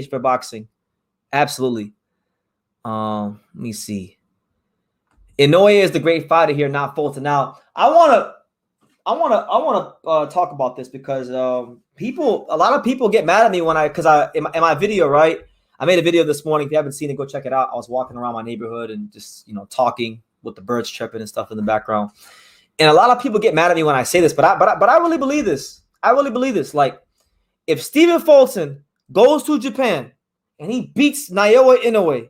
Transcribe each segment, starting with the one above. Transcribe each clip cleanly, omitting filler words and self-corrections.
for boxing. Absolutely. Let me see. Inoue is the great fighter here, not Fulton. Now, I wanna talk about this because a lot of people get mad at me when in my video, right? I made a video this morning. If you haven't seen it, go check it out. I was walking around my neighborhood and just talking with the birds chirping and stuff in the background. And a lot of people get mad at me when I say this, but I really believe this. I really believe this. Like, if Stephen Fulton goes to Japan and he beats Naoya Inoue,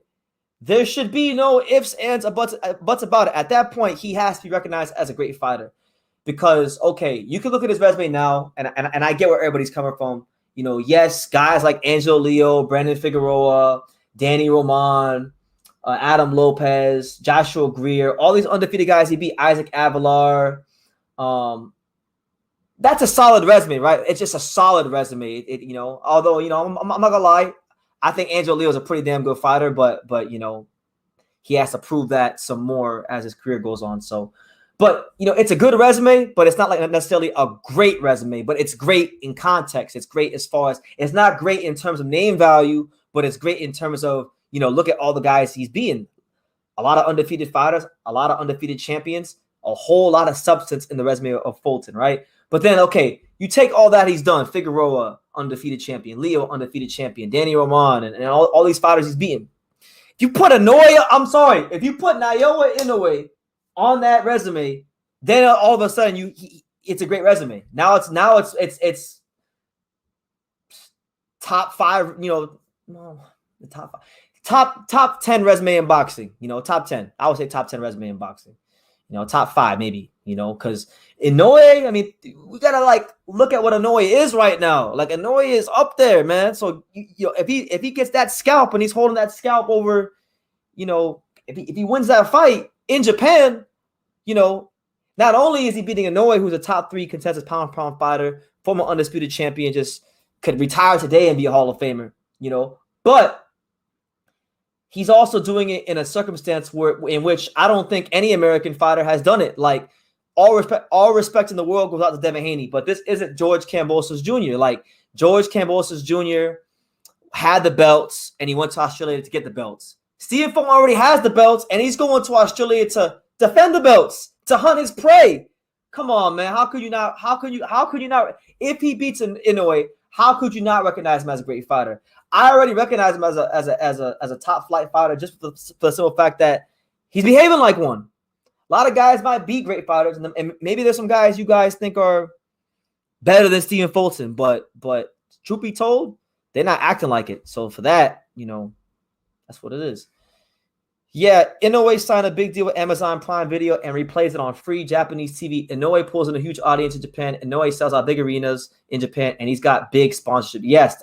there should be no ifs, ands, or buts about it. At that point, he has to be recognized as a great fighter. Because, okay, you can look at his resume now, and I get where everybody's coming from. Yes, guys like Angelo Leo, Brandon Figueroa, Danny Roman, Adam Lopez, Joshua Greer, all these undefeated guys. He beat Isaac Avalar. That's a solid resume, right? It's just a solid resume. Although, I'm not gonna lie, I think Angelo Leo is a pretty damn good fighter, but he has to prove that some more as his career goes on. So, but it's a good resume, but it's not like necessarily a great resume, but it's great in context. It's great as far as it's not great in terms of name value, but it's great in terms of, look at all the guys he's beaten. A lot of undefeated fighters, a lot of undefeated champions, a whole lot of substance in the resume of Fulton, right? But then, okay, you take all that he's done, Figueroa, undefeated champion, Leo, undefeated champion, Danny Roman, and all these fighters he's beaten. If you put Naoya Inoue on that resume, then all of a sudden it's a great resume. Now it's top 5, the top 10 resume in boxing, top 10. I would say top 10 resume in boxing. Top 5 maybe, because Inoue, I mean, we gotta look at what Inoue is right now. Like, Inoue is up there, man. So if he gets that scalp and he's holding that scalp over, if he wins that fight in Japan, not only is he beating Inoue, who's a top 3 consensus pound-for-pound fighter, former undisputed champion, just could retire today and be a Hall of Famer, but he's also doing it in a circumstance in which I don't think any American fighter has done it. Like, all respect in the world goes out to Devin Haney, but this isn't George Kambosos Jr. Like, George Kambosos Jr. had the belts, and he went to Australia to get the belts. Stephen Fulton already has the belts, and he's going to Australia to defend the belts, to hunt his prey. Come on, man. How could you not? If he beats Inoue, how could you not recognize him as a great fighter? I already recognize him as a top flight fighter just for the simple fact that he's behaving like one. A lot of guys might be great fighters, and maybe there's some guys you guys think are better than Stephen Fulton, but truth be told, they're not acting like it. So for that, that's what it is. Yeah, Inoue signed a big deal with Amazon Prime Video and replays it on free Japanese TV. Inoue pulls in a huge audience in Japan. Inoue sells out big arenas in Japan, and he's got big sponsorship. Yes,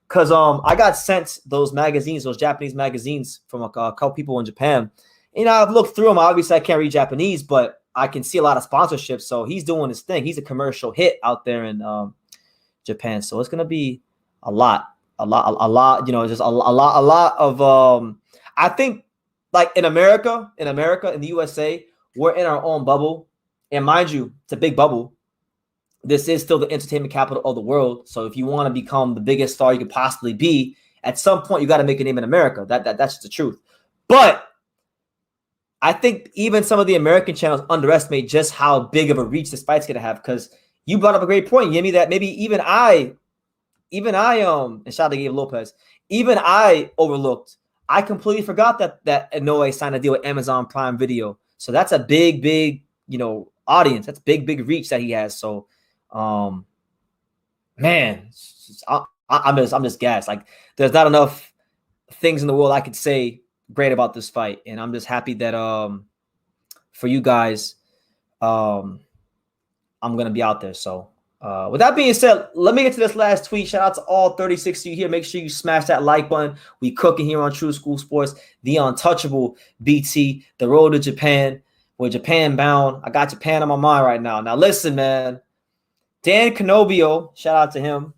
because I got sent those magazines, those Japanese magazines from a couple people in Japan. I've looked through them. Obviously, I can't read Japanese, but I can see a lot of sponsorships. So he's doing his thing. He's a commercial hit out there in Japan. So it's gonna be a lot. Just a lot of. I think, like, in America, in the USA, we're in our own bubble, and mind you, it's a big bubble. This is still the entertainment capital of the world. So if you want to become the biggest star you could possibly be, at some point you got to make a name in America. That's just the truth. But I think even some of the American channels underestimate just how big of a reach this fight's gonna have. Because you brought up a great point, Yemi, that maybe even I, and shout out to Gabe Lopez, even I overlooked. I completely forgot that Inoue signed a deal with Amazon Prime Video. So that's a big, audience. That's big reach that he has. So, man, I'm just gassed. Like, there's not enough things in the world I could say great about this fight, and I'm just happy that for you guys, I'm gonna be out there. So, with that being said, let me get to this last tweet. Shout out to all 36 of you here. Make sure you smash that like button. We cooking here on True School Sports, the untouchable BT, the road to Japan. We're Japan bound. I got Japan on my mind right now. Now listen, man. Dan Canobio, shout out to him.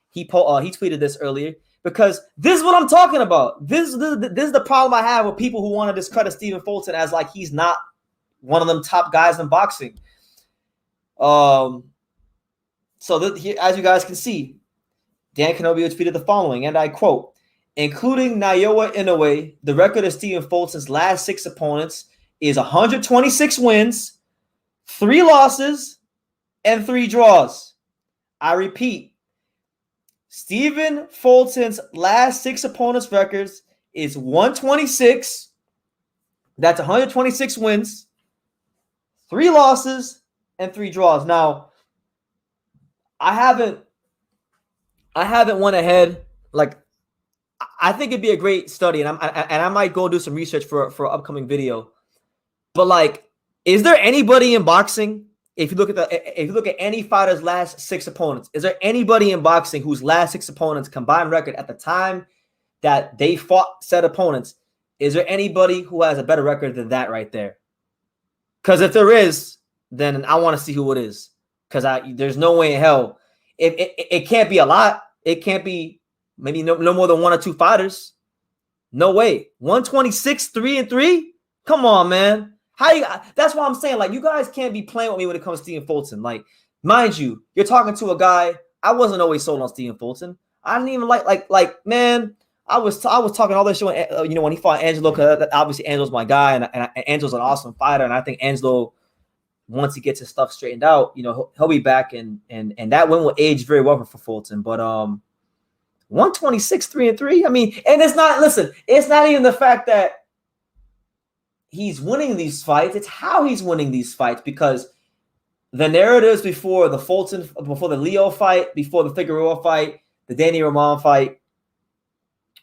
He tweeted this earlier because this is what I'm talking about. This is the problem I have with people who want to discredit Stephen Fulton as like he's not one of them top guys in boxing. So here, as you guys can see, Dan Canobio tweeted the following, and I quote, including Naoya Inoue, the record of Stephen Fulton's last 6 opponents is 126 wins, 3 losses, and 3 draws. I repeat, Stephen Fulton's last 6 opponents' records is 126. That's 126 wins, 3 losses, and 3 draws. Now, I haven't went ahead. Like, I think it'd be a great study, and I might go do some research for an upcoming video. But like, is there anybody in boxing? If you look at any fighter's last 6 opponents, is there anybody in boxing whose last 6 opponents combined record at the time that they fought said opponents? Is there anybody who has a better record than that right there? Because if there is, then I want to see who it is. Because there's no way in hell. It can't be a lot. It can't be maybe no more than 1 or 2 fighters. No way. 126, 3-3? Come on, man. That's why I'm saying, like, you guys can't be playing with me when it comes to Stephen Fulton. Like, mind you, you're talking to a guy. I wasn't always sold on Stephen Fulton. I didn't even like man. I was talking all this shit when, when he fought Angelo, because obviously Angelo's my guy, and Angelo's an awesome fighter, and I think Angelo, once he gets his stuff straightened out, he'll be back, and that win will age very well for Fulton. But 126, 3-3. I mean, and it's not even the fact that he's winning these fights, it's how he's winning these fights, because the narratives before the Leo fight, before the Figueroa fight, the Danny Roman fight,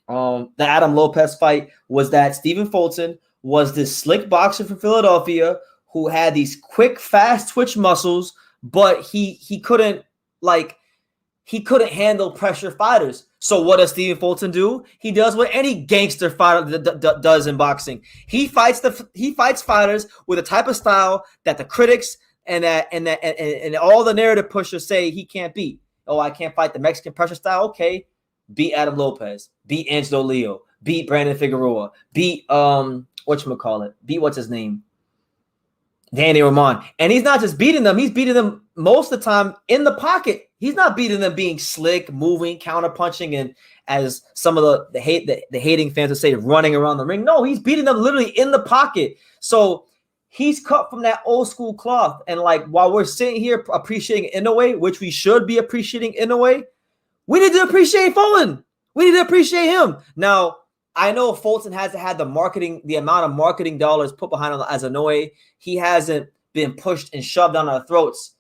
the Adam Lopez fight, was that Stephen Fulton was this slick boxer from Philadelphia who had these quick, fast twitch muscles, but he couldn't handle pressure fighters. So what does Stephen Fulton do? He does what any gangster fighter does in boxing. He fights fighters with a type of style that the critics and all the narrative pushers say he can't beat. Oh, I can't fight the Mexican pressure style. Okay, beat Adam Lopez, beat Angelo Leo, beat Brandon Figueroa, beat whatchamacallit, beat what's his name, Danny Roman. And he's not just beating them, he's beating them most of the time in the pocket. He's not beating them being slick, moving, counter-punching, and as some of the hating fans would say, running around the ring. No, he's beating them literally in the pocket. So he's cut from that old school cloth. And like, while we're sitting here appreciating Inoue, which we should be appreciating Inoue, we need to appreciate Fulton. We need to appreciate him. Now, I know Fulton hasn't had the amount of marketing dollars put behind him as Inoue. He hasn't been pushed and shoved down our throats.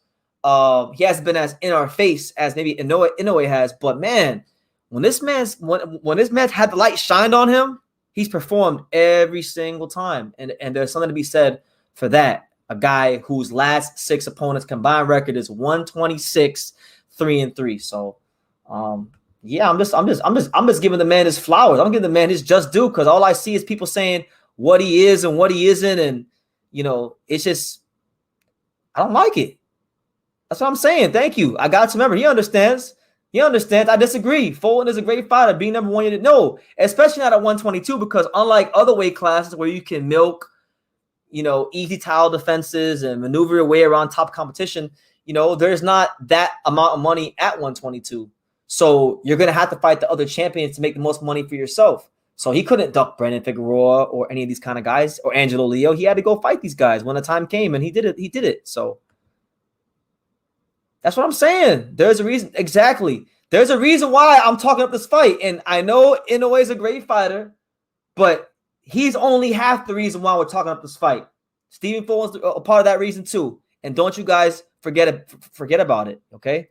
He hasn't been as in our face as maybe Inoue has. But man, when this man's had the light shined on him, he's performed every single time. And there's something to be said for that. A guy whose last 6 opponents combined record is 126, 3-3. So yeah, I'm just giving the man his flowers. I'm giving the man his just due, because all I see is people saying what he is and what he isn't, and it's just, I don't like it. That's what I'm saying. Thank you. I got to remember. He understands. I disagree. Fulton is a great fighter. Being number 1, no, especially not at 122, because unlike other weight classes where you can milk, easy tile defenses and maneuver your way around top competition, there's not that amount of money at 122. So you're going to have to fight the other champions to make the most money for yourself. So he couldn't duck Brandon Figueroa or any of these kind of guys, or Angelo Leo. He had to go fight these guys when the time came, and he did it. So that's what I'm saying. There's a reason. Exactly. There's a reason why I'm talking up this fight. And I know Inoue is a great fighter, but he's only half the reason why we're talking up this fight. Stephen Fulton's a part of that reason too. And don't you guys forget about it, okay?